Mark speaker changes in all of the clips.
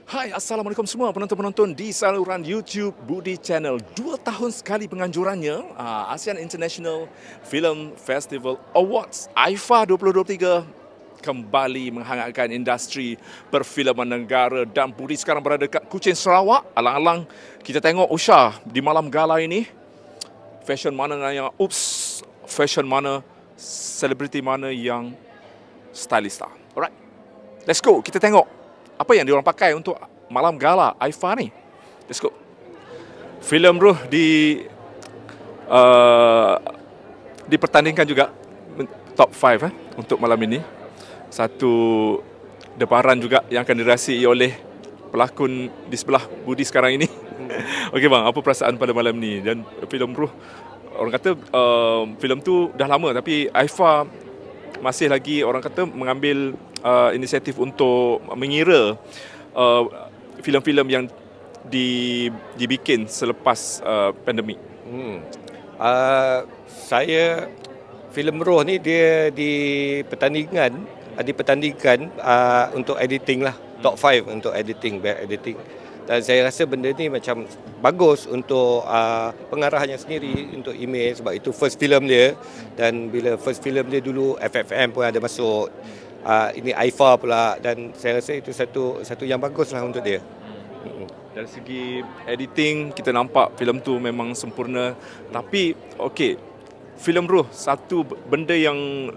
Speaker 1: Hai, Assalamualaikum semua penonton-penonton di saluran YouTube Budi Channel. 2 tahun sekali penganjurannya ASEAN International Film Festival Awards AIFA 2023 kembali menghangatkan industri perfilman negara, dan Budi sekarang berada dekat Kuching, Sarawak. Alang-alang kita tengok Usha di malam gala ini. Fashion mana yang fashion mana, selebriti mana yang stylista. Alright, let's go. Kita tengok apa yang diorang pakai untuk malam gala AIFA ni. Let's go. Filem Ruh dipertandingkan juga top 5 untuk malam ini. Satu debaran juga yang akan dirasai oleh pelakon di sebelah Budi sekarang ini. Okey bang, apa perasaan pada malam ni? Dan Filem Ruh, orang kata filem tu dah lama, tapi AIFA masih lagi orang kata mengambil inisiatif untuk mengira filem-filem yang dibikin selepas pandemik.
Speaker 2: Saya filem Roh ni dia dipertandingkan untuk editing lah, top 5 untuk editing, back editing. Dan saya rasa benda ni macam bagus untuk pengarahannya sendiri, untuk imej, sebab itu first film dia. Dan bila first film dia dulu FFM pun ada masuk, ini AIFA pula, dan saya rasa itu satu yang bagus lah untuk dia.
Speaker 1: Dari segi editing kita nampak filem tu memang sempurna. Tapi okey, filem Ruh, satu benda yang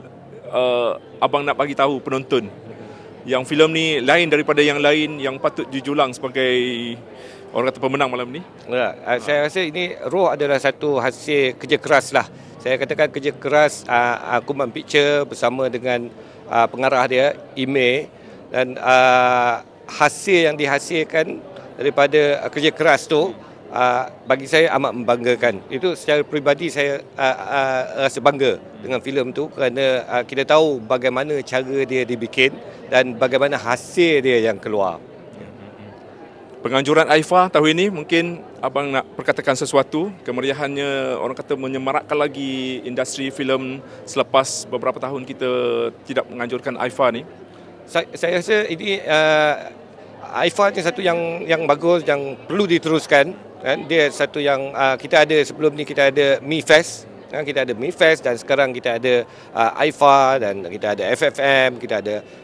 Speaker 1: abang nak bagi tahu penonton, yang filem ni lain daripada yang lain yang patut dijulang sebagai orang kata pemenang malam ni.
Speaker 2: Saya rasa ini Roh adalah satu hasil kerja keras lah. Saya katakan kerja keras Kuman Picture bersama dengan pengarah dia, Ime, dan hasil yang dihasilkan daripada kerja keras tu bagi saya amat membanggakan. Itu secara peribadi saya rasa bangga dengan filem tu, kerana kita tahu bagaimana cara dia dibikin dan bagaimana hasil dia yang keluar.
Speaker 1: Penganjuran AIFA tahun ini, mungkin abang nak perkatakan sesuatu, kemeriahannya orang kata menyemarakkan lagi industri filem selepas beberapa tahun kita tidak menganjurkan AIFA ni.
Speaker 2: Saya rasa ini AIFA ni satu yang bagus, yang perlu diteruskan. Kan? Dia satu yang kita ada sebelum ni, kita ada MiFest. Kita ada MiFest, dan sekarang kita ada AIFA, dan kita ada FFM,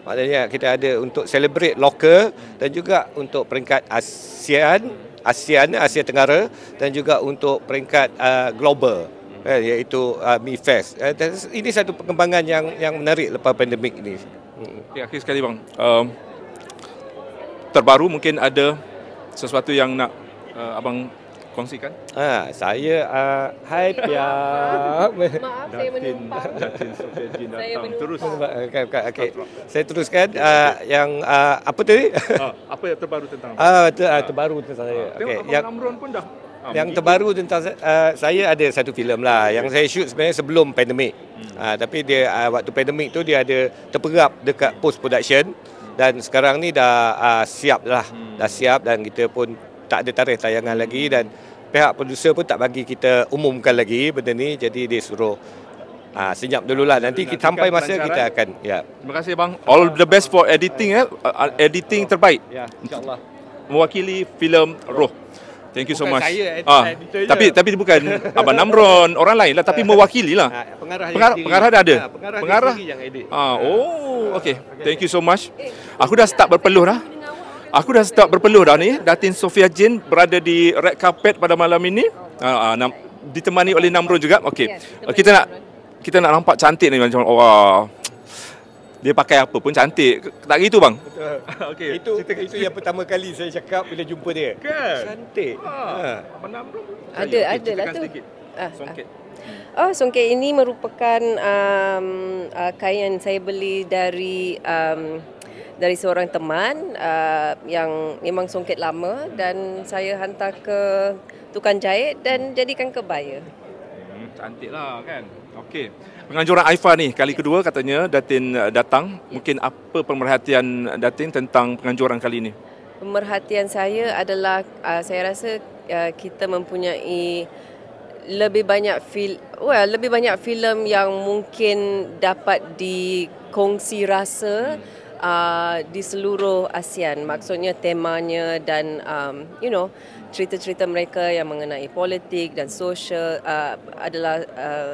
Speaker 2: maknanya kita ada untuk celebrate lokal dan juga untuk peringkat Asia Tenggara, dan juga untuk peringkat global, iaitu MiFest. Ini satu perkembangan yang menarik lepas pandemik ini.
Speaker 1: Akhir sekali bang, terbaru mungkin ada sesuatu yang nak abang kongsikan?
Speaker 2: Saya hai Pia.
Speaker 3: Maaf saya menumpang.
Speaker 1: Datin Sofia Jin datang terus.
Speaker 2: Okey. Saya teruskan yang apa tadi?
Speaker 1: Apa yang terbaru tentang?
Speaker 2: Terbaru tentang saya.
Speaker 1: Okey, yang Namron pun dah.
Speaker 2: Yang terbaru tentang saya ada satu filem lah yang saya shoot sebenarnya sebelum pandemik. Tapi dia waktu pandemik tu dia ada terperap dekat post production, dan sekarang ni dah siap lah. Dah siap, dan kita pun tak ada tarikh tayangan lagi, dan pihak produser pun tak bagi kita umumkan lagi benda ni, jadi dia suruh senyap dululah, nanti kita sampai masa kita akan
Speaker 1: Terima kasih bang. All the best for editing, editing terbaik.
Speaker 2: Ya, insya-Allah.
Speaker 1: Mewakili filem Roh. Thank you so
Speaker 2: Bukan
Speaker 1: much.
Speaker 2: saya, editor
Speaker 1: Tapi bukan abang Namron, orang lain lah, tapi mewakili lah. Pengarah dah ada.
Speaker 2: Pengarah yang edit.
Speaker 1: Okey. Thank you so much. Aku dah start berpeluh dah. Ni. Datin Sofia Jin berada di red carpet pada malam ini. Ditemani oleh Namron juga. Okey. Kita nak nampak cantik ni macam dia pakai apa pun cantik. Tak gitu bang?
Speaker 2: Betul.
Speaker 1: Okey.
Speaker 2: Itu yang pertama kali saya cakap bila jumpa dia.
Speaker 1: Kan?
Speaker 2: Cantik.
Speaker 1: Abang Namron.
Speaker 3: Ada lah tu.
Speaker 1: Songket.
Speaker 3: Songket ini merupakan kain yang saya beli dari seorang teman yang memang songket lama, dan saya hantar ke tukang jahit dan jadikan kebaya.
Speaker 1: Cantik lah kan. Okey. Penganjuran AIFA ni kali kedua katanya Datin datang. Mungkin apa pemerhatian Datin tentang penganjuran kali ini?
Speaker 3: Pemerhatian saya adalah saya rasa kita mempunyai lebih banyak filem yang mungkin dapat dikongsi rasa di seluruh ASEAN. Maksudnya temanya dan cerita-cerita mereka yang mengenai politik dan sosial adalah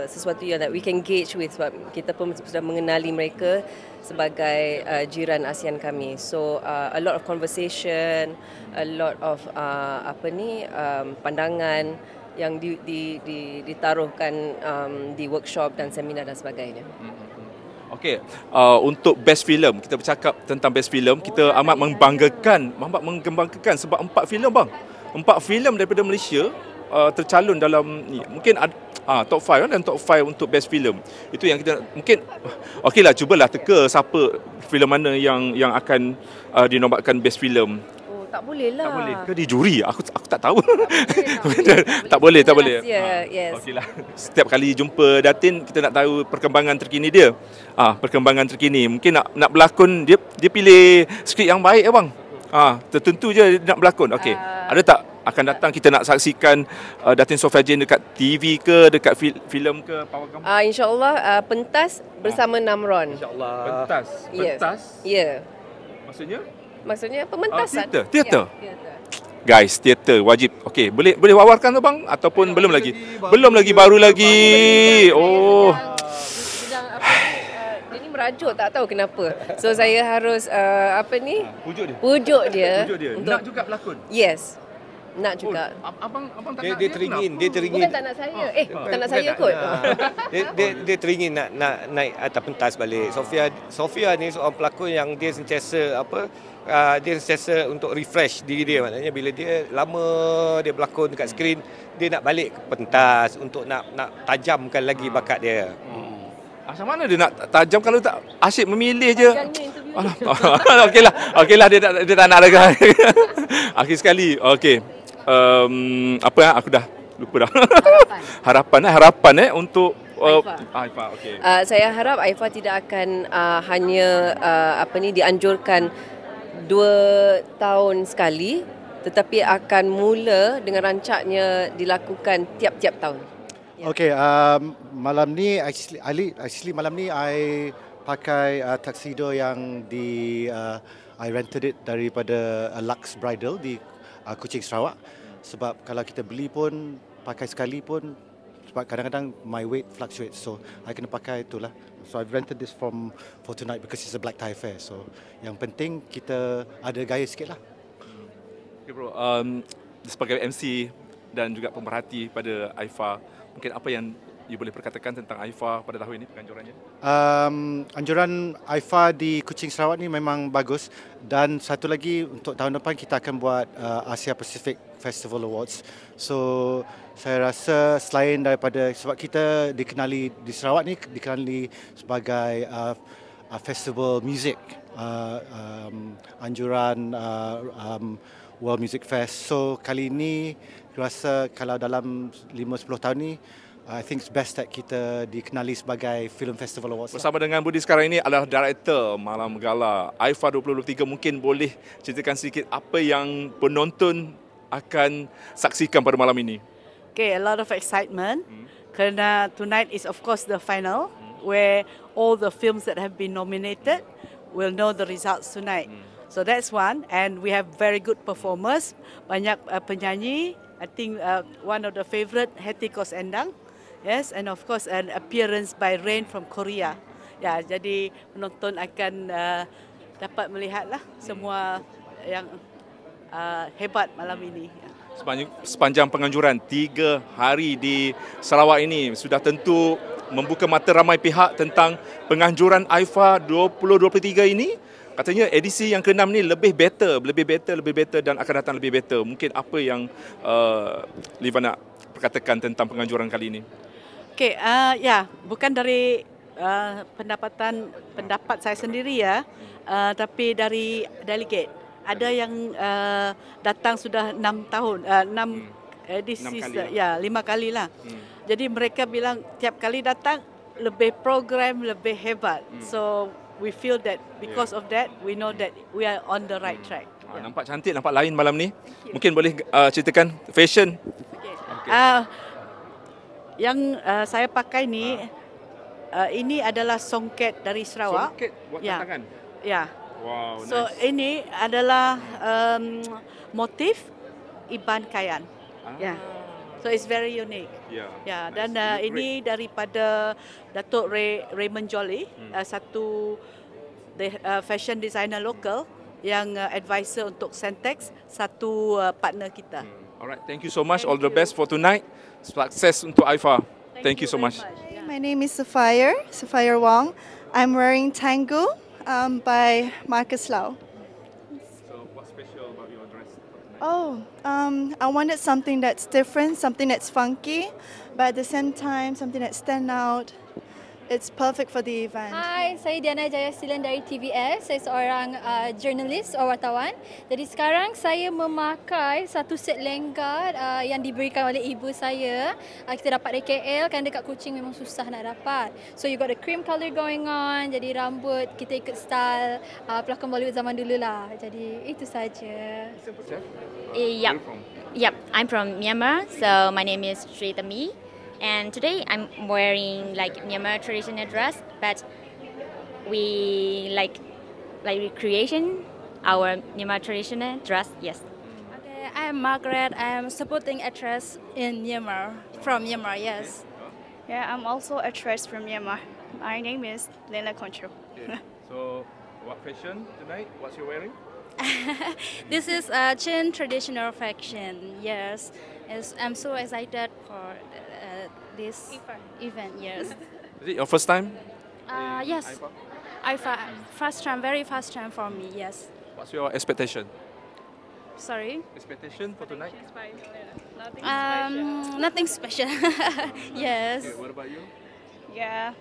Speaker 3: sesuatu yang that we can gauge with, sebab kita pun sudah mengenali mereka sebagai jiran ASEAN kami. So a lot of conversation, a lot of pandangan yang ditaruhkan di workshop dan seminar dan sebagainya.
Speaker 1: Okey, untuk best film, kita bercakap tentang best film, kita amat menggembangkan sebab 4 filem bang. 4 filem daripada Malaysia tercalon dalam ni. Mungkin top 5 dan top 5 untuk best film. Itu yang kita mungkin okeylah, cubalah teka siapa filem mana yang akan dinobatkan best film.
Speaker 3: Tak boleh lah.
Speaker 1: Tak boleh ke di juri? Aku tak tahu. Tak boleh.
Speaker 3: Yes.
Speaker 1: Okeylah. Setiap kali jumpa Datin, kita nak tahu perkembangan terkini dia. Perkembangan terkini. Mungkin nak berlakon, dia pilih skrip yang baik bang. Tertentu je dia nak berlakon. Okey. Ada tak akan datang kita nak saksikan Datin Sofia Jane dekat TV ke, dekat filem ke, Pawagam?
Speaker 3: InsyaAllah pentas bersama Namron.
Speaker 1: InsyaAllah. Pentas.
Speaker 3: Yes.
Speaker 1: Ya.
Speaker 3: Yeah. Maksudnya pementasan.
Speaker 1: Teater.
Speaker 3: Ya,
Speaker 1: Guys, teater wajib. Okey, boleh wawarkan tu bang ataupun belum lagi? Belum lagi, baru lagi. Oh.
Speaker 3: Dia ni merajuk, tak tahu kenapa. So saya harus pujuk dia.
Speaker 1: Nak juga berlakon.
Speaker 3: Yes. Nak juga.
Speaker 1: Abang tak
Speaker 2: Dia teringin.
Speaker 3: Bukan tak nak saya. Tak nak saya kot.
Speaker 2: Dia teringin nak naik atas pentas balik. Sofia ni seorang pelakon yang dia sentiasa dia sentiasa untuk refresh diri dia. Maknanya bila dia lama dia berlakon dekat skrin, dia nak balik ke pentas untuk nak tajamkan lagi bakat dia.
Speaker 1: Macam mana dia nak tajam kalau tak asyik memilih je? Okeylah dia tak nak lagi. Akhir sekali. Okey. Aku dah lupa dah. Harapan untuk Aifa. Okey.
Speaker 3: Saya harap Aifa tidak akan hanya dianjurkan 2 tahun sekali, tetapi akan mula dengan rancaknya dilakukan tiap-tiap tahun.
Speaker 4: Okay, malam ni actually malam ni I pakai tuxedo yang I rented it daripada Lux Bridal di Kuching Sarawak. Sebab kalau kita beli pun pakai sekali pun, sebab kadang-kadang my weight fluctuates, so I kena pakai itulah. So I've rented this for tonight because it's a black tie affair. So yang penting kita ada gaya sikit lah.
Speaker 1: Okay bro, sebagai MC dan juga pemerhati pada Aifa, mungkin apa yang you boleh perkatakan tentang Aifa pada tahun ini, penganjurannya?
Speaker 4: Anjuran Aifa di Kuching Sarawak ni memang bagus, dan satu lagi untuk tahun depan kita akan buat Asia Pacific Festival Awards. So saya rasa selain daripada sebab kita dikenali di Sarawak ni dikenali sebagai festival music, anjuran World Music Fest. So kali ini rasa kalau dalam 5-10 tahun ni, I think it's best that kita dikenali sebagai Film Festival Awards.
Speaker 1: Bersama dengan Budi sekarang ini adalah Director Malam Gala Aifa 2023. Mungkin boleh ceritakan sedikit apa yang penonton akan saksikan pada malam ini?
Speaker 5: Okay, a lot of excitement. Kerana tonight is of course the final, where all the films that have been nominated will know the results tonight. So that's one, and we have very good performers. Banyak penyanyi. I think one of the favourite, Hetty Kos Endang. Yes, and of course an appearance by Rain from Korea. Ya, jadi penonton akan dapat melihatlah semua yang hebat malam ini.
Speaker 1: Sepanjang penganjuran 3 hari di Sarawak ini sudah tentu membuka mata ramai pihak tentang penganjuran Aifa 2023 ini. Katanya edisi yang ke-6 ni lebih better dan akan datang lebih better. Mungkin apa yang Liva nak perkatakan tentang penganjuran kali ini?
Speaker 5: Okey, bukan dari pendapat saya sendiri ya, tapi dari delegate. Ada yang datang sudah 6 tahun, 6 edisi, 5 kali lah. Jadi mereka bilang tiap kali datang lebih program, lebih hebat. So we feel that because of that, we know that we are on the right track.
Speaker 1: Nampak cantik, nampak lain malam ni. Mungkin boleh ceritakan fashion.
Speaker 5: Yang saya pakai ni, ini adalah songket dari Sarawak.
Speaker 1: Songket buat tangan?
Speaker 5: Ya.
Speaker 1: Wow,
Speaker 5: So ini adalah motif Iban Kayan. Yeah. So it's very unique.
Speaker 1: Yeah.
Speaker 5: Ya,
Speaker 1: Nice.
Speaker 5: dan
Speaker 1: You look
Speaker 5: ini daripada Datuk Raymond Jolly, satu fashion designer lokal yang advisor untuk Sentex, satu partner kita.
Speaker 1: Alright, thank you so much. All the best for tonight. Success untuk Aifa. Thank you so much.
Speaker 6: My name is Sapphire Wong. I'm wearing Tango by Marcus Lau.
Speaker 1: So, what's special about your dress for tonight?
Speaker 6: Oh, I wanted something that's different, something that's funky, but at the same time, something that stand out. It's perfect for the event.
Speaker 7: Hai, saya Diana Jayasilan dari TVS. Saya seorang jurnalis atau wartawan. Jadi sekarang saya memakai satu set lengah yang diberikan oleh ibu saya. Kita dapat dari KL, kan dekat Kuching memang susah nak dapat. So you got the cream colour going on. Jadi rambut kita ikut style pelakon Bollywood zaman dulu lah. Jadi itu saja.
Speaker 8: Yep. Yep, I'm from Myanmar, so my name is Sri Tami. And today I'm wearing like Myanmar traditional dress, but we like recreation our Myanmar traditional dress. Yes.
Speaker 7: Okay, I'm Margaret. I'm supporting actress in Myanmar, from Myanmar, yes.
Speaker 9: Yeah, I'm also a actress from Myanmar. My name is Lena Concho.
Speaker 1: Okay. So, what fashion tonight? What's you wearing?
Speaker 7: This is Chin traditional fashion, yes. I'm so excited for this event, yes.
Speaker 1: Is it your first time?
Speaker 7: Yes,
Speaker 1: Aifa?
Speaker 7: very first time for me, yes.
Speaker 1: What's your expectation?
Speaker 7: Sorry?
Speaker 1: Expectation for tonight?
Speaker 7: Nothing special. Yes.
Speaker 1: Okay, what about you?
Speaker 9: Yeah,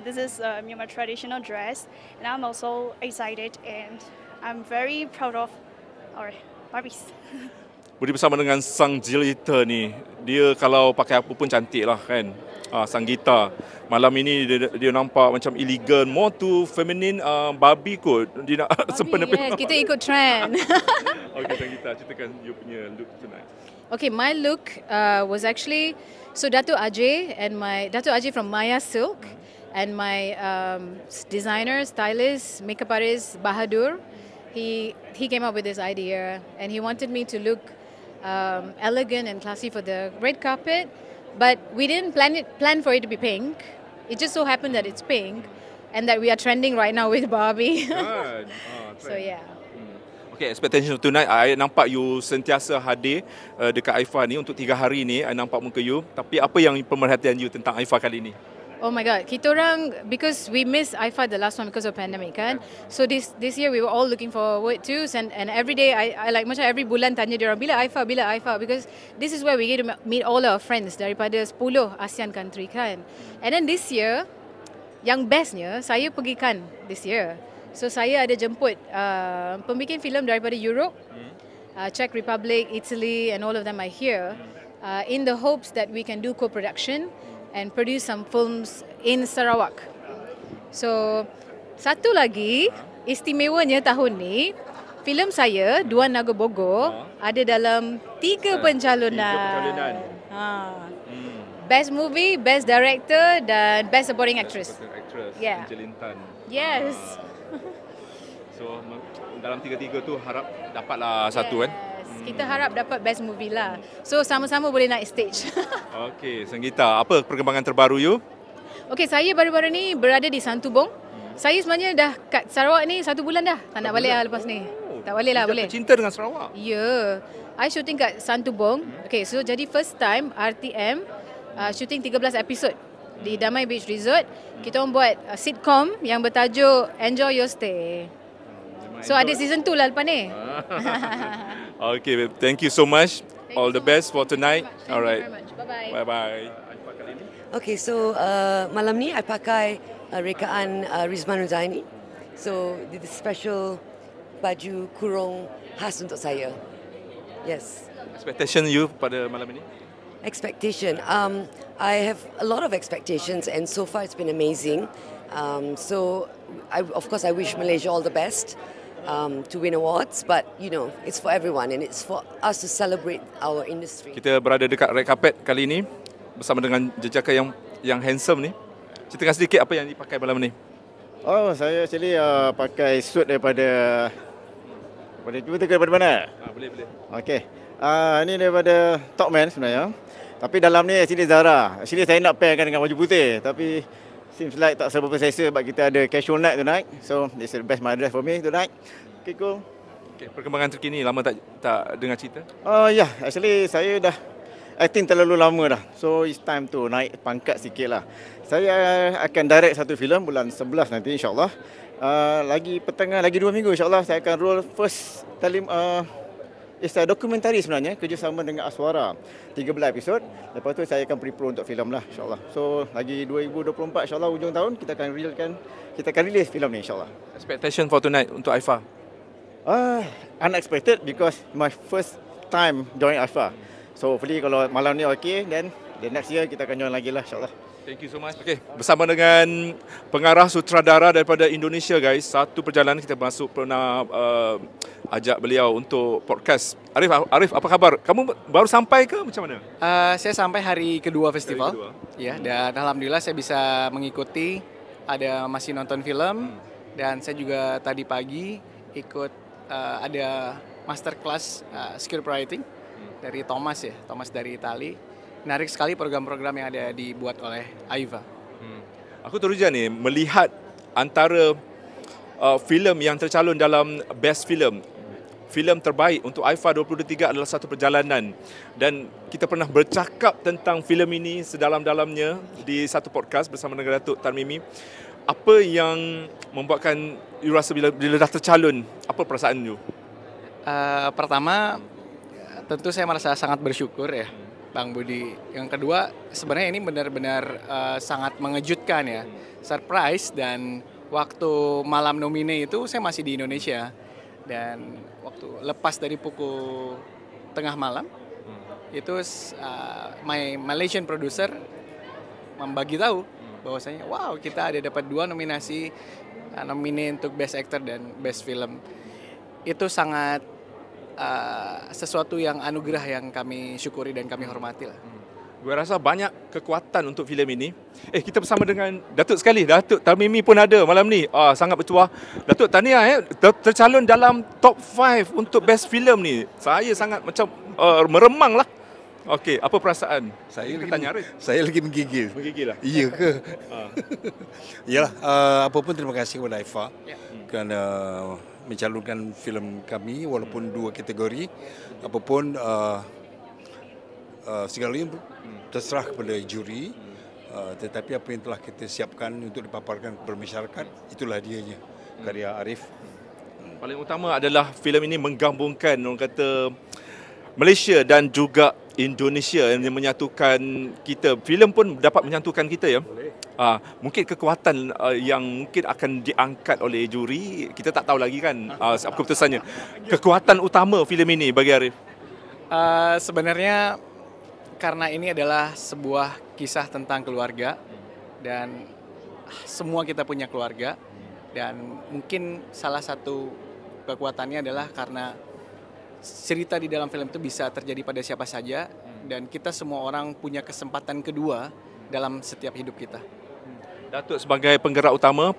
Speaker 9: this is a Myanmar traditional dress, and I'm also excited and I'm very proud of our Barbies.
Speaker 1: Budi bersama dengan sang jelita ni. Dia kalau pakai apa pun cantik lah kan. Sang Gita. Malam ini dia nampak macam elegan, more to feminine, Barbie kot. Dia nak sempena.
Speaker 10: Yes, kita ikut trend.
Speaker 1: Okay, Sang Gita, ceritakan you punya look tonight.
Speaker 10: Okay, my look was actually, so Dato' Ajay from Maya Silk and my designer, stylist, makeup artist Bahadur, he came up with this idea and he wanted me to look elegant and classy for the red carpet, but we didn't plan for it to be pink. It just so happened that it's pink and that we are trending right now with Barbie.
Speaker 1: Kan?
Speaker 10: So yeah.
Speaker 1: Okay, expectation tonight, I nampak you sentiasa hadir dekat Aifa ni untuk 3 hari ni. I nampak muka you. Tapi apa yang pemerhatian you tentang Aifa kali ni?
Speaker 10: Oh my God, kita orang, because we missed IFA the last one because of pandemic kan. So this year we were all looking forward to, and every day I like macam every bulan tanya dia orang bila IFA, because this is where we get to meet all our friends daripada 10 ASEAN country kan. And then this year, yang bestnya saya pergi kan this year. So saya ada jemput pembikin filem daripada Europe, Czech Republic, Italy, and all of them are here in the hopes that we can do co-production and produce some films in Sarawak. So, satu lagi istimewanya tahun ni, filem saya, Dua Naga Bogor, ada dalam 3 pencalonan. Best movie, best director dan best supporting actress. Yeah.
Speaker 1: Angelin Tan.
Speaker 10: Yes.
Speaker 1: So, dalam 3-3 tu harap dapatlah satu kan?
Speaker 10: Kita harap dapat best movie lah. So sama-sama boleh naik stage.
Speaker 1: Okey, Sang Gita, apa perkembangan terbaru you?
Speaker 10: Okey, saya baru-baru ni berada di Santubong. Saya sebenarnya dah kat Sarawak ni 1 bulan dah. Tak nak balik lah lepas ni. Tak balik lah, boleh.
Speaker 1: Cinta dengan Sarawak?
Speaker 10: Ya. I shooting kat Santubong. Okey, so jadi first time RTM shooting 13 episod di Damai Beach Resort. Kita orang buat sitcom yang bertajuk Enjoy Your Stay. So ada season 2 lah lepas ni.
Speaker 1: Okay, thank you so much. All the best for tonight. Alright.
Speaker 10: Bye-bye.
Speaker 1: Bye-bye.
Speaker 11: Okay, so malam ni I pakai rekaan Rizman Huzaini. So this special baju kurung khas untuk saya. Yes.
Speaker 1: Expectation you pada malam ini?
Speaker 11: Expectation. I have a lot of expectations and so far it's been amazing. So of course I wish Malaysia all the best. To win awards, but you know, it's for everyone and it's for us to celebrate our industry.
Speaker 1: Kita berada dekat red carpet kali ini bersama dengan jejaka yang handsome ni. Ceritakan sedikit apa yang dipakai malam ni.
Speaker 12: Oh, saya actually pakai suit daripada cuba tengok daripada mana?
Speaker 1: Boleh.
Speaker 12: Okey. Ini daripada Topman sebenarnya. Tapi dalam ni actually Zara. Actually saya nak pairkan dengan baju putih, tapi seems like tak seberapa selesa sebab kita ada casual night tonight. So this is the best my dress for me tonight. Okay, cool.
Speaker 1: Okay, perkembangan terkini, lama tak dengar cerita?
Speaker 12: Ya, actually saya dah acting terlalu lama dah. So it's time to naik pangkat sikit lah. Saya akan direct satu filem bulan 11 nanti insyaAllah. Lagi 2 minggu insyaAllah saya akan roll first it's a dokumentari sebenarnya, kerjasama dengan Aswara. 13 episod. Lepas tu saya akan pre-pro untuk filem lah insyaAllah. So lagi 2024 insyaAllah hujung tahun kita akan release filem ni insyaAllah.
Speaker 1: Expectation for tonight untuk Aifa?
Speaker 12: Unexpected because my first time join Aifa. So hopefully kalau malam ni okay, then the next year kita akan join lagi lah insyaAllah.
Speaker 1: Thank you so much. Okay, bersama dengan pengarah sutradara daripada Indonesia guys, satu perjalanan kita pernah ajak beliau untuk podcast. Arif, apa khabar? Kamu baru sampai ke macam mana?
Speaker 13: Saya sampai hari kedua festival. Ya, dan alhamdulillah saya bisa mengikuti, masih nonton film dan saya juga tadi pagi ikut ada masterclass script writing dari Thomas dari Itali. Menarik sekali program-program yang ada dibuat oleh Aifa.
Speaker 1: Aku teruja nih melihat antara filem yang tercalon dalam Best Film. Filem terbaik untuk Aifa 2023 adalah satu perjalanan. Dan kita pernah bercakap tentang filem ini sedalam-dalamnya di satu podcast bersama dengan Datuk Tan Mimi. Apa yang membuatkan you rasa bila dah tercalon, apa perasaan you?
Speaker 13: Pertama, tentu saya merasa sangat bersyukur ya, Bang Budi. Yang kedua, sebenarnya ini benar-benar sangat mengejutkan ya, surprise. Dan waktu malam nomine itu saya masih di Indonesia, dan waktu lepas dari pukul tengah malam itu my Malaysian producer membagi tahu bahwasanya wow, kita ada dapat 2 nominasi, nomine untuk Best Actor dan Best Film. Itu sangat sesuatu yang anugerah yang kami syukuri dan kami hormati lah.
Speaker 1: Gue rasa banyak kekuatan untuk filem ini. Kita bersama dengan Datuk sekali, Datuk Tan Mimi pun ada malam ni. Sangat bertuah. Datuk, tahniah tercalon dalam top 5 untuk Best Film ni. Saya sangat macam meremang lah. Okey, apa perasaan?
Speaker 14: Saya lagi menggigil.
Speaker 1: Menggigil lah?
Speaker 14: Iya ke? Yalah, apa pun terima kasih kepada Aifa kerana mencalonkan filem kami walaupun 2 kategori. Apapun segalanya terserah kepada juri, tetapi apa yang telah kita siapkan untuk dipaparkan kepada masyarakat, itulah dianya, karya Arif.
Speaker 1: Paling utama adalah filem ini menggabungkan orang kata Malaysia dan juga Indonesia yang menyatukan kita. Filem pun dapat menyatukan kita ya. Mungkin kekuatan yang mungkin akan diangkat oleh juri, kita tak tahu lagi kan apa keputusannya. Kekuatan utama filem ini bagi Arif?
Speaker 13: Sebenarnya karena ini adalah sebuah kisah tentang keluarga dan semua kita punya keluarga, dan mungkin salah satu kekuatannya adalah karena cerita di dalam film itu bisa terjadi pada siapa saja, dan kita semua orang punya kesempatan kedua dalam setiap hidup kita.
Speaker 1: Datuk sebagai penggerak utama,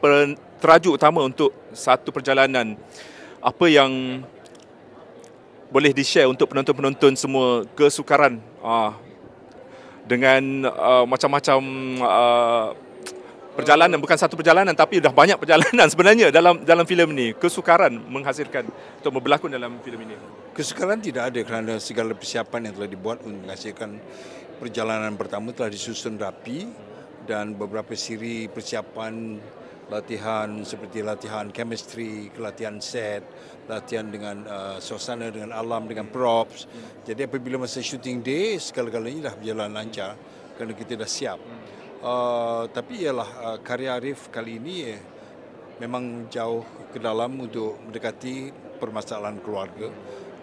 Speaker 1: teraju utama untuk satu perjalanan, apa yang boleh di-share untuk penonton-penonton semua kesukaran dengan macam-macam perjalanan, bukan satu perjalanan tapi dah banyak perjalanan sebenarnya dalam filem ni. Kesukaran menghasilkan untuk berlakon dalam filem ini.
Speaker 14: Kesukaran tidak ada kerana segala persiapan yang telah dibuat untuk menghasilkan perjalanan pertama telah disusun rapi, dan beberapa siri persiapan latihan seperti latihan chemistry, latihan set, latihan dengan suasana, dengan alam, dengan props. Jadi apabila masa shooting day, segala-galanya dah berjalan lancar kerana kita dah siap. Tapi ialah karya Arif kali ini memang jauh ke dalam untuk mendekati permasalahan keluarga,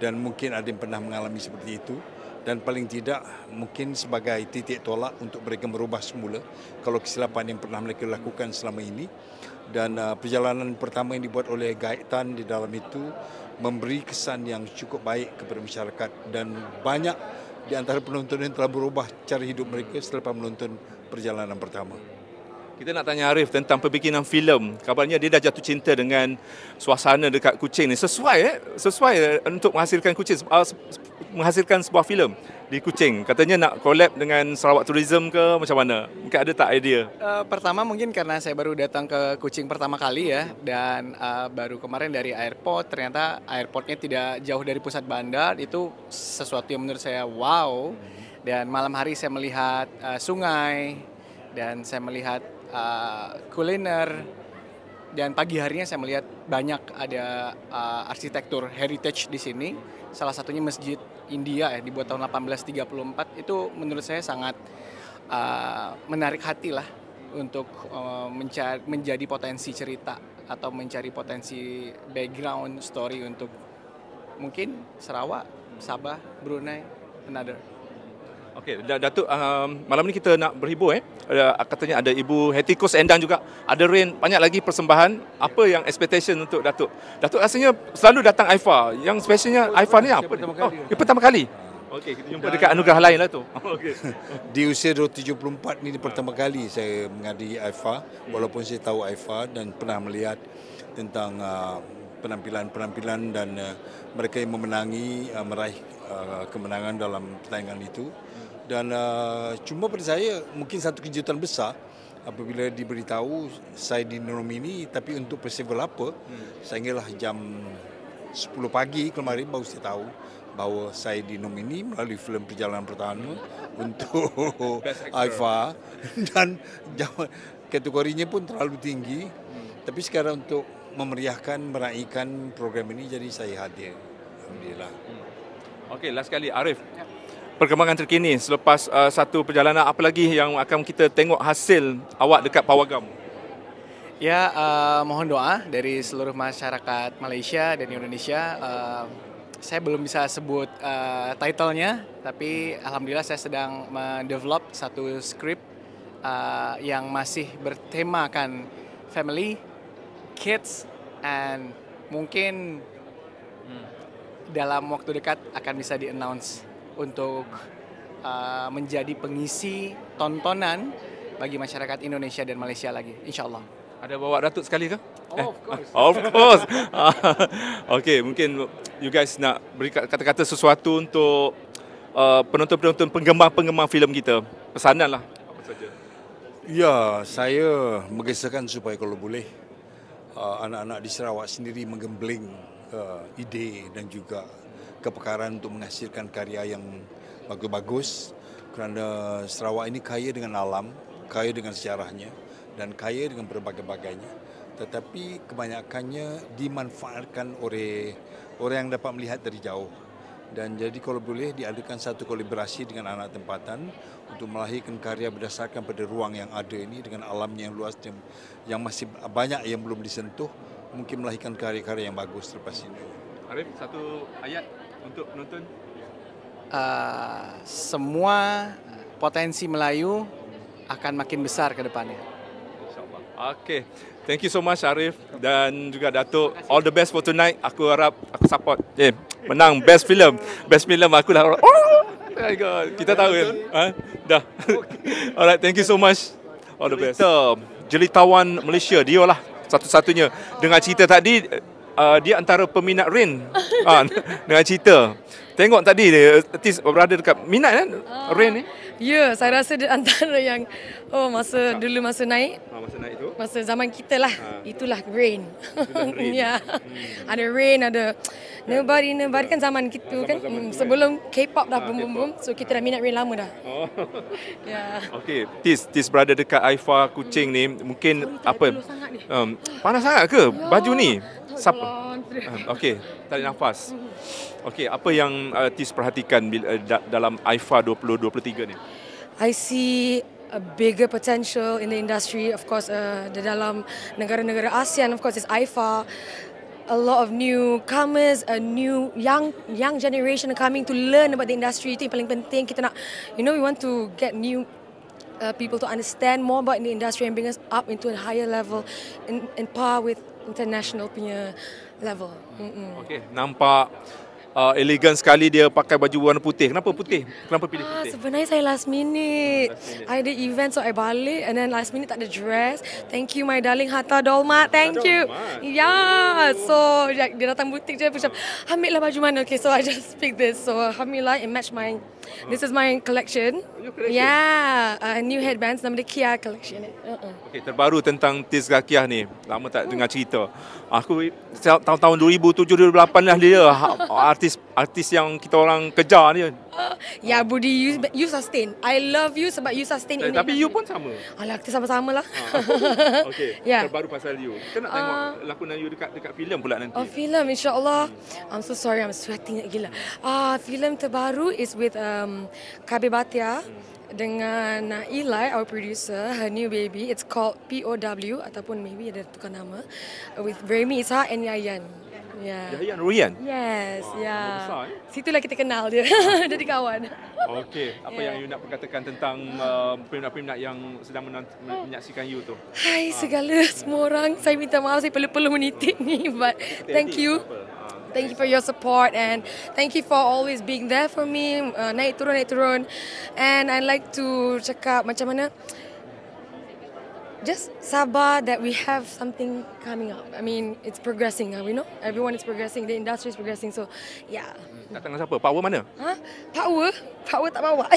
Speaker 14: dan mungkin ada yang pernah mengalami seperti itu, dan paling tidak mungkin sebagai titik tolak untuk mereka merubah semula kalau kesilapan yang pernah mereka lakukan selama ini. Dan perjalanan pertama yang dibuat oleh Guide Tan di dalam itu memberi kesan yang cukup baik kepada masyarakat, dan banyak di antara penonton yang telah berubah cara hidup mereka selepas menonton perjalanan pertama.
Speaker 1: Kita nak tanya Arif tentang pembikinan filem. Kabarnya dia dah jatuh cinta dengan suasana dekat Kuching ni. Sesuai untuk menghasilkan menghasilkan sebuah filem di Kuching. Katanya nak collab dengan Sarawak Tourism ke macam mana? Mungkin ada tak idea?
Speaker 13: Pertama mungkin karena saya baru datang ke Kuching pertama kali ya, dan baru kemarin dari airport, ternyata airportnya tidak jauh dari pusat bandar. Itu sesuatu yang menurut saya wow. Dan malam hari saya melihat sungai, dan saya melihat kuliner, dan pagi harinya saya melihat banyak ada arsitektur heritage di sini. Salah satunya Masjid India ya, dibuat tahun 1834. Itu menurut saya sangat menarik hati lah untuk menjadi potensi cerita atau mencari potensi background story untuk mungkin Sarawak, Sabah, Brunei, another.
Speaker 1: Okey, Datuk, malam ni kita nak berhibur katanya ada Ibu Hetikus Endang juga, ada Rain, banyak lagi persembahan. Apa yang expectation untuk Datuk? Datuk rasanya selalu datang AIFA. Yang specialnya AIFA ni apa? Pertama kali. Okey, kita jumpa dekat anugerah lain lah tu. Okey.
Speaker 14: Di usia 74 ni pertama kali saya menghadiri AIFA, walaupun saya tahu AIFA dan pernah melihat tentang penampilan-penampilan dan mereka yang memenangi, meraih kemenangan dalam pertandingan itu. Dan cuma pada saya mungkin satu kejutan besar apabila diberitahu saya dinomini, tapi untuk festival apa, sehinggalah jam 10 pagi kemarin baru saya tahu bahawa saya dinomini melalui filem perjalanan pertama untuk AIFA, dan kategorinya pun terlalu tinggi. Tapi sekarang untuk memeriahkan, meraihkan program ini, jadi saya hadir. Alhamdulillah.
Speaker 1: Okey, last sekali Arif. Perkembangan terkini selepas satu perjalanan, apa lagi yang akan kita tengok hasil awak dekat Pawagam?
Speaker 13: Ya, mohon doa dari seluruh masyarakat Malaysia dan Indonesia. Saya belum bisa sebut title-nya, tapi alhamdulillah saya sedang mendevelop satu skrip yang masih bertemakan family, kids, and mungkin dalam waktu dekat akan bisa di-announce untuk menjadi pengisi tontonan bagi masyarakat Indonesia dan Malaysia lagi, insyaAllah.
Speaker 1: Ada bawa Datuk sekali ke?
Speaker 13: Oh, of course.
Speaker 1: Of course. Okey, mungkin you guys nak beri kata-kata sesuatu untuk penonton-penonton, penggemar-penggemar filem kita. Pesanan lah, apa saja.
Speaker 14: Ya, saya mengesahkan supaya kalau boleh anak-anak di Sarawak sendiri menggembling ide dan juga kepakaran untuk menghasilkan karya yang bagus-bagus, kerana Sarawak ini kaya dengan alam, kaya dengan sejarahnya dan kaya dengan berbagai-bagainya, tetapi kebanyakannya dimanfaatkan oleh orang yang dapat melihat dari jauh. Dan jadi kalau boleh diadakan satu kolaborasi dengan anak tempatan untuk melahirkan karya berdasarkan pada ruang yang ada ini dengan alamnya yang luas yang masih banyak yang belum disentuh, mungkin melahirkan karya-karya yang bagus lepas ini.
Speaker 1: Arif, satu ayat untuk penonton.
Speaker 13: Semua potensi Melayu akan makin besar ke depannya.
Speaker 1: InsyaAllah. Okey. Thank you so much Arif dan juga Datuk. All the best for tonight. Aku harap aku support. Menang best film. Best film aku dah. Oh my god. Kita tahu kan? Dah. Alright, thank you so much. All the best. Jelitawan Malaysia, dia lah satu-satunya. Dengan cerita tadi, dia antara peminat Rain. Dengan cerita. Tengok tadi dia berada dekat minat kan Rain ni?
Speaker 15: Ya, saya rasa dia antara yang masa naik.
Speaker 1: Masa naik tu.
Speaker 15: Masa zaman kita lah. Itulah Rain. Ya. Ada Rain, ada Nobody kan zaman kita kan. Sebelum K-pop dah boom. So kita dah minat Rain lama dah.
Speaker 1: Oh.
Speaker 15: Ya.
Speaker 1: Okey, Tis berada dekat AIFA Kuching ni, mungkin apa? Panas sangat ke baju ni? Okey, tarik nafas. Okey, apa yang Tis perhatikan dalam AIFA 2023 ni?
Speaker 15: I see a bigger potential in the industry. Of course, di dalam negara-negara ASEAN, of course, it's AIFA. A lot of newcomers, a new young generation coming to learn about the industry. Itu yang paling penting. Kita nak, we want to get new people to understand more about the industry and bring us up into a higher level, in par with international punya level.
Speaker 1: Okey, nampak elegan sekali dia pakai baju warna putih. Kenapa putih? Kenapa pilih putih?
Speaker 15: Sebenarnya saya last minute. I ada event, so I balik and then last minute tak ada dress. Thank you my darling Hatta Dolmat. Thank you. Yeah. So dia datang butik je macam ambil lah baju mana. Okay, so I just pick this. So alhamdulillah it match my. This is my collection. Yeah, new headbands nama dia Kia collection.
Speaker 1: Okay, terbaru tentang Tizka Kia ni. Lama tak dengar cerita. Aku tahun 2007-2008 lah dia artis yang kita orang kejar ni.
Speaker 15: Ya, Budi, you sustain. I love you sebab you sustain ini.
Speaker 1: Tapi you pun sama.
Speaker 15: Alah, kita sama-sama lah.
Speaker 1: Okay, terbaru pasal you. Kita nak tengok lakonan you dekat filem pula nanti.
Speaker 15: Oh, filem insya-Allah. I'm so sorry, I'm sweating gila. Filem terbaru is with KB Batia dengan Eli, our producer, her new baby. It's called POW ataupun maybe ada tukar nama with Remy Ishak and Yayan. Yeah.
Speaker 1: Yayan Ruyan?
Speaker 15: Yes,
Speaker 1: wow,
Speaker 15: yeah. Situlah kita kenal dia. Jadi kawan.
Speaker 1: Okey, apa yang you nak perkatakan tentang peminat-peminat yang sedang menyaksikan you tu?
Speaker 15: Hai segala semua orang. Saya minta maaf saya perlu menitik ni, but thank you. Thank you for your support and thank you for always being there for me. Naik turun. And I like to cakap macam mana, just sabar that we have something coming up. I mean, it's progressing. We know everyone is progressing. The industry is progressing. So, yeah.
Speaker 1: Datang dengan siapa? Power mana?
Speaker 15: Power tak bawa.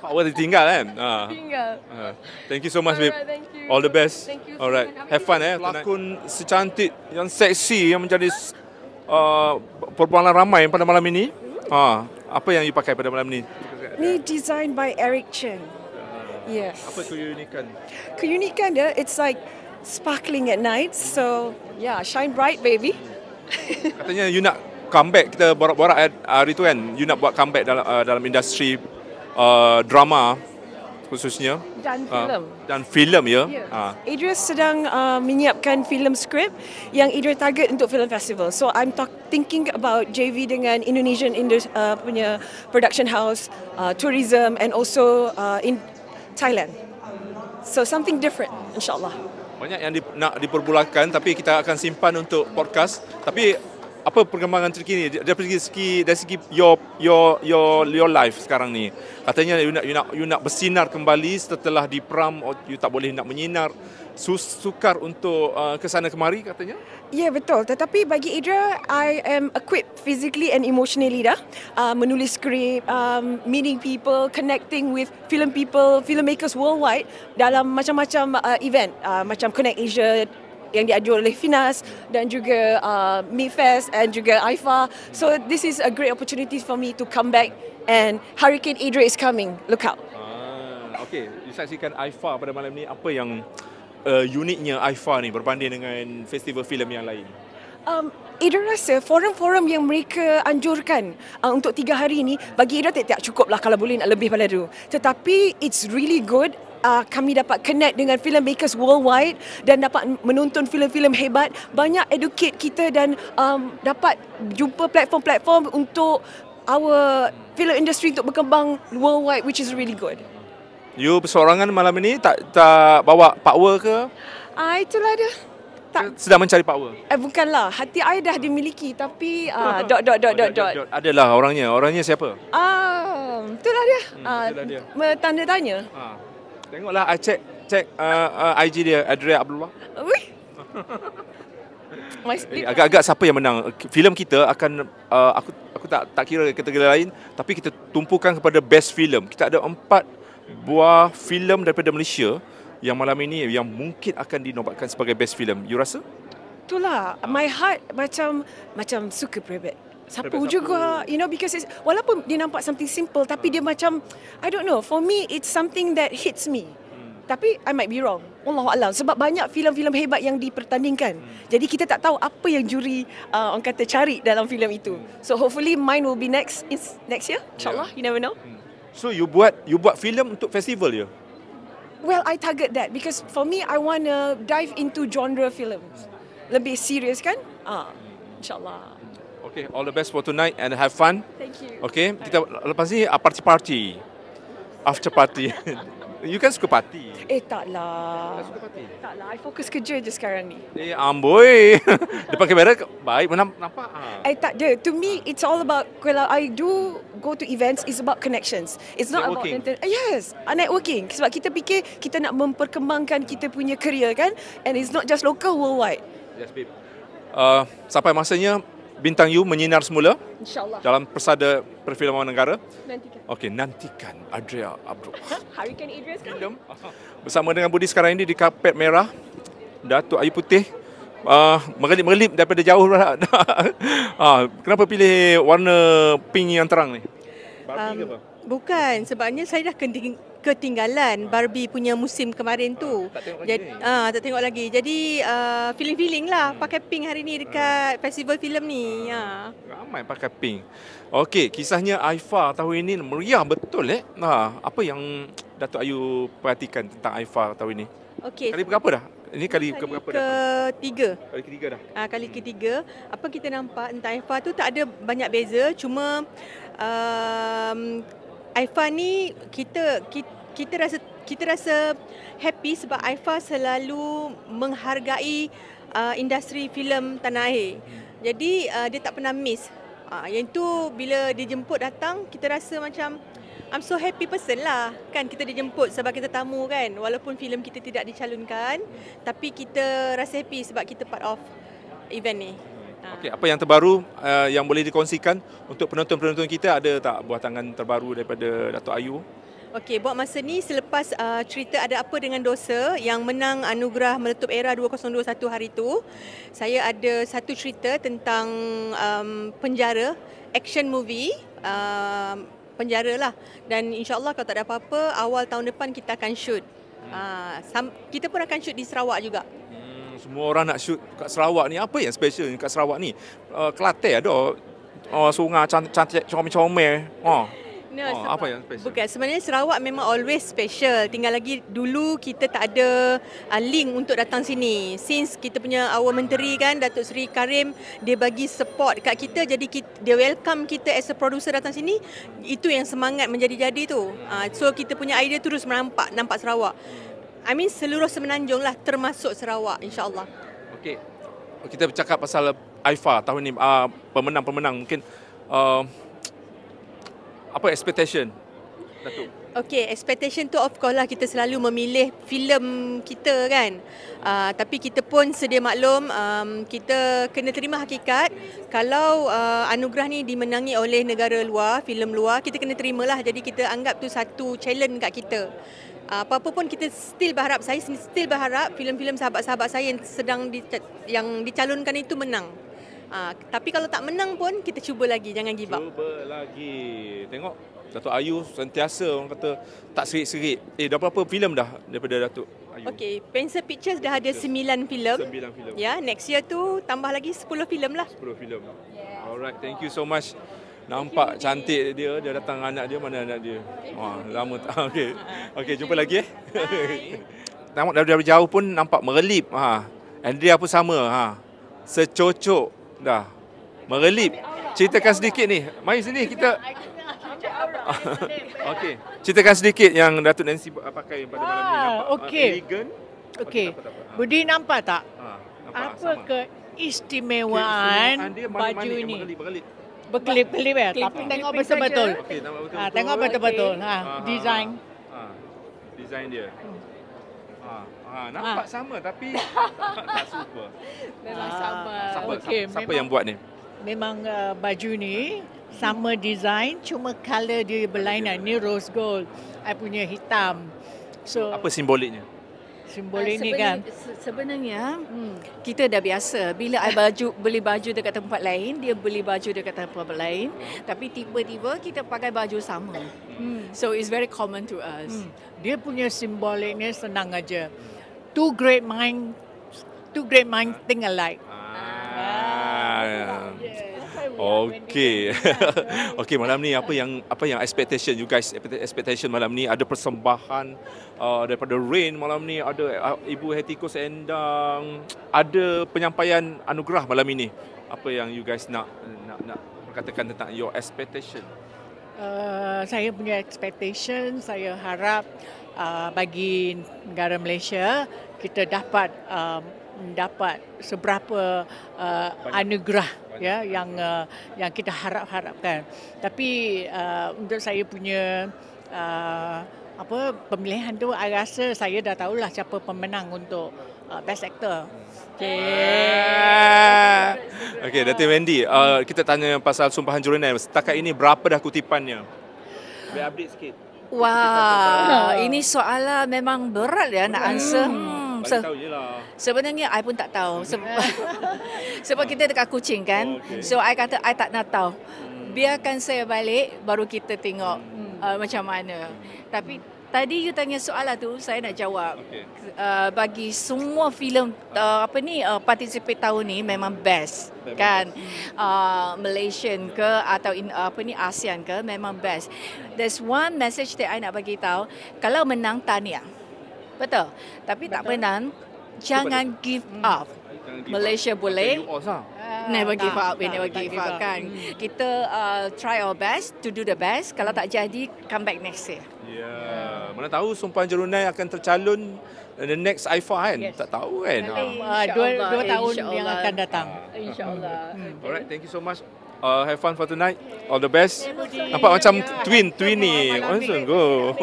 Speaker 1: Power tertinggal kan?
Speaker 15: Tinggal.
Speaker 1: Thank you so much, babe.
Speaker 15: Thank you.
Speaker 1: All the best.
Speaker 15: Thank you.
Speaker 1: Alright. Have fun Lakon secantik, yang seksi, yang menjadi perbualan ramai pada malam ini. Apa yang you pakai pada malam ini?
Speaker 16: Ni design by Eric Chen. Yes.
Speaker 1: Apa keunikan?
Speaker 16: Keunikan dia, it's like sparkling at night. So, yeah, shine bright, baby.
Speaker 1: Katanya you nak comeback, kita borak-borak hari tu kan, you nak buat comeback dalam industri drama khususnya. Dan filem ya.
Speaker 16: Yeah. Idris sedang menyiapkan filem skrip yang Idris target untuk film festival. So I'm thinking about JV dengan Indonesian punya production house, tourism and also in Thailand. So something different, insyaAllah.
Speaker 1: Banyak yang nak diperbualkan tapi kita akan simpan untuk podcast. Tapi apa perkembangan terkini dari segi your life sekarang ni? Katanya you nak bersinar kembali setelah di pram, you tak boleh nak menyinar, sukar untuk ke sana kemari katanya?
Speaker 16: Ya, betul. Tetapi bagi Idra, I am equipped physically and emotionally dah. Menulis skrip, meeting people, connecting with filmmakers worldwide dalam macam-macam event. Macam Connect Asia yang diajukan oleh Finas dan juga MIFest and juga IFA. So this is a great opportunity for me to come back and Hurricane Idra is coming. Look out.
Speaker 1: Okay, disaksikan IFA pada malam ni. Apa yang uniknya IFA ni berbanding dengan festival filem yang lain?
Speaker 16: Idra rasa forum-forum yang mereka anjurkan untuk 3 hari ni bagi Idra tak cukup lah, kalau boleh nak lebih pada tu. Tetapi it's really good. Kami dapat connect dengan filmmakers worldwide dan dapat menonton filem-filem hebat, banyak educate kita dan dapat jumpa platform-platform untuk our film industry untuk berkembang worldwide, which is really good.
Speaker 1: You bersorangan malam ini, tak bawa power ke?
Speaker 16: Itulah dia.
Speaker 1: Sedang mencari power?
Speaker 16: Bukanlah, hati I dah dimiliki tapi ...
Speaker 1: Adalah orangnya siapa?
Speaker 16: Itulah dia. Tanda tanya.
Speaker 1: Tengoklah, cek IG dia, Adria Abdullah. Agak-agak siapa yang menang? Filem kita akan aku tak kira kategori lain, tapi kita tumpukan kepada best film. Kita ada 4 buah filem daripada Malaysia yang malam ini yang mungkin akan dinobatkan sebagai best film. You rasa?
Speaker 16: Itulah, my heart macam suka Private Sapu juga, because walaupun dia nampak something simple tapi dia macam, I don't know, for me it's something that hits me. Tapi I might be wrong. Wallahualam, sebab banyak filem-filem hebat yang dipertandingkan. Jadi kita tak tahu apa yang juri orang kata cari dalam filem itu. So hopefully mine will be next year, insyaAllah, you never know.
Speaker 1: So you buat filem untuk festival ya?
Speaker 16: Well, I target that because for me I want to dive into genre films. Lebih serius kan? InsyaAllah.
Speaker 1: Okay, all the best for tonight and have fun.
Speaker 16: Thank you.
Speaker 1: Okay, kita lepas ni party, after party. You kan suka parti.
Speaker 16: Taklah.
Speaker 1: Tak suka parti?
Speaker 16: Taklah, I fokus kerja je sekarang ni.
Speaker 1: Amboi. Depan kamera baik, nampak.
Speaker 16: Tak ada. To me, it's all about, kalau I do go to events, it's about connections. It's not
Speaker 1: Networking.
Speaker 16: about... Yes, networking. Sebab kita fikir kita nak memperkembangkan kita punya career kan. And it's not just local, worldwide.
Speaker 1: Yes, babe. Sampai masanya Bintang You menyinar semula
Speaker 16: InsyaAllah.
Speaker 1: dalam Persada Perfilman Negara.
Speaker 16: Nantikan.
Speaker 1: Okey, nantikan Adria Abdul.
Speaker 16: Harikan Idris kan?
Speaker 1: Bersama dengan Budi sekarang ini di kapet merah, Datuk Ayu Putih. Merlip-merlip daripada jauh. Kenapa pilih warna pink yang terang ni? Barbie ke apa?
Speaker 17: Bukan, sebabnya saya dah ketinggalan Barbie punya musim kemarin tu.
Speaker 1: Tak tengok lagi
Speaker 17: Jadi, tak tengok lagi. Jadi feeling-feeling lah pakai pink hari ni dekat festival filem ni.
Speaker 1: Ramai pakai pink. Okey, kisahnya Aifa tahun ini meriah betul apa yang Datuk Ayu perhatikan tentang Aifa tahun ini?
Speaker 17: Okey.
Speaker 1: Kali berapa dah? Ini kali keberapa dah?
Speaker 17: Ketiga.
Speaker 1: Kali ketiga dah.
Speaker 17: Kali ketiga. Apa kita nampak tentang Aifa tu tak ada banyak beza, cuma Aifa ni kita rasa happy sebab Aifa selalu menghargai industri filem tanah air. Jadi dia tak pernah miss. Yang tu bila dijemput datang, kita rasa macam I'm so happy person lah. Kan kita dijemput sebab kita tamu kan. Walaupun filem kita tidak dicalonkan, tapi kita rasa happy sebab kita part of event ni.
Speaker 1: Okey, apa yang terbaru yang boleh dikongsikan untuk penonton-penonton kita? Ada tak buah tangan terbaru daripada Datuk Ayu?
Speaker 17: Okey, buat masa ni selepas cerita Ada Apa Dengan Dosa yang menang anugerah Meletup Era 2021 hari tu, saya ada satu cerita tentang penjara, action movie, penjara lah. Dan insyaAllah kalau tak ada apa-apa, awal tahun depan kita akan shoot. Kita pun akan shoot di Sarawak juga.
Speaker 1: Semua orang nak shoot kat Sarawak ni. Apa yang special kat Sarawak ni? Kelantan ada sungai cantik comel-comel. Apa yang special?
Speaker 17: Bukan, sebenarnya Sarawak memang always special. Tinggal lagi dulu kita tak ada link untuk datang sini. Since kita punya our menteri kan, Datuk Seri Karim, dia bagi support kat kita, jadi dia welcome kita as a producer datang sini. Itu yang semangat menjadi-jadi tu. So kita punya idea terus nampak Sarawak. I mean seluruh Semenanjung lah, termasuk Sarawak, insyaAllah.
Speaker 1: Okey, kita bercakap pasal Aifa tahun ni, pemenang-pemenang mungkin. Apa expectation, Datuk?
Speaker 17: Okey, expectation tu of course lah kita selalu memilih filem kita kan. Tapi kita pun sedia maklum, kita kena terima hakikat. Kalau anugerah ni dimenangi oleh negara luar, filem luar, kita kena terimalah. Jadi kita anggap tu satu challenge kat kita. Apa-apa pun kita still berharap, saya still berharap filem-filem sahabat-sahabat saya yang dicalonkan itu menang. Tapi kalau tak menang pun kita cuba lagi, jangan give up.
Speaker 1: Cuba lagi. Tengok Datuk Ayu sentiasa orang kata tak serit-serit. Dah berapa filem dah daripada Datuk Ayu?
Speaker 17: Okey, Pencil Pictures dah ada 9 filem.
Speaker 1: 9 filem.
Speaker 17: Ya, next year tu tambah lagi 10 filem lah.
Speaker 1: 10 filem. Alright, thank you so much. Nampak cantik dia datang anak dia, mana anak dia? Lama tak. Okey. Okey, jumpa lagi Tengok dari jauh pun nampak merelip. Andrea pun sama. Secocok dah. Merelip. Ceritakan sedikit ni. Mari sini kita. Okey. Ceritakan sedikit yang Datuk Nancy pakai pada malam ni. Nampak elegant.
Speaker 18: Okey. Budi nampak tak? Apa keistimewaan baju ni? Berkelip-kelip ya, tapi tengok betul-betul. Tengok betul-betul. Design.
Speaker 1: Design dia. Nampak sama tapi tak super.
Speaker 18: Memang sama.
Speaker 1: Siapa yang buat ni?
Speaker 18: Memang baju ni sama design, cuma color dia berlainan. Ni rose gold, I punya hitam. So
Speaker 1: apa simboliknya?
Speaker 18: Simbolik ni kan.
Speaker 19: Sebenarnya kita dah biasa bila I beli baju dekat tempat lain, dia beli baju dekat tempat lain, tapi tiba-tiba kita pakai baju sama. So it's very common to us.
Speaker 18: Dia punya simboliknya senang aja. Two great mind think alike.
Speaker 1: Okey. Okey, malam ni apa yang expectation you guys, expectation malam ni? Ada persembahan daripada Rain malam ni, ada Ibu Hetiko Sendang, ada penyampaian anugerah malam ini. Apa yang you guys nak berkatakan tentang your expectation?
Speaker 18: Saya punya expectation, saya harap bagi negara Malaysia kita dapat mendapat seberapa anugerah ya yang kita harapkan. Tapi untuk saya punya pemilihan tu, saya rasa saya dah tahulah siapa pemenang untuk Best Actor.
Speaker 1: Okey, Datin Wendy, kita tanya pasal Sumpahan Jurunai. Setakat ini berapa dah kutipannya? Boleh update sikit.
Speaker 19: Wah, ini soalan memang berat ya nak answer.
Speaker 1: Tahu je lah.
Speaker 19: Sebenarnya I pun tak tahu. Sebab kita dekat Kuching kan. So I kata I tak nak tahu. Biarkan saya balik baru kita tengok macam mana. Tapi tadi you tanya soalan tu saya nak jawab. Bagi semua filem participate tahun ni memang best kan. Malaysian ke atau ASEAN ke memang best. There's one message that I nak bagi tahu, kalau menang tahniah. Betul. Tapi tak menang, jangan give up. Malaysia boleh. Never give up, we never give up kan. Kita try our best to do the best. Kalau tak jadi, come back next year.
Speaker 1: Ya, mana tahu Sumpahan Jurunai akan tercalon the next IFA kan? Tak tahu kan.
Speaker 18: Dua tahun yang akan datang.
Speaker 19: InsyaAllah.
Speaker 1: Alright, thank you so much. Have fun for tonight. All the best. Nampak macam twin ni. Langsung go.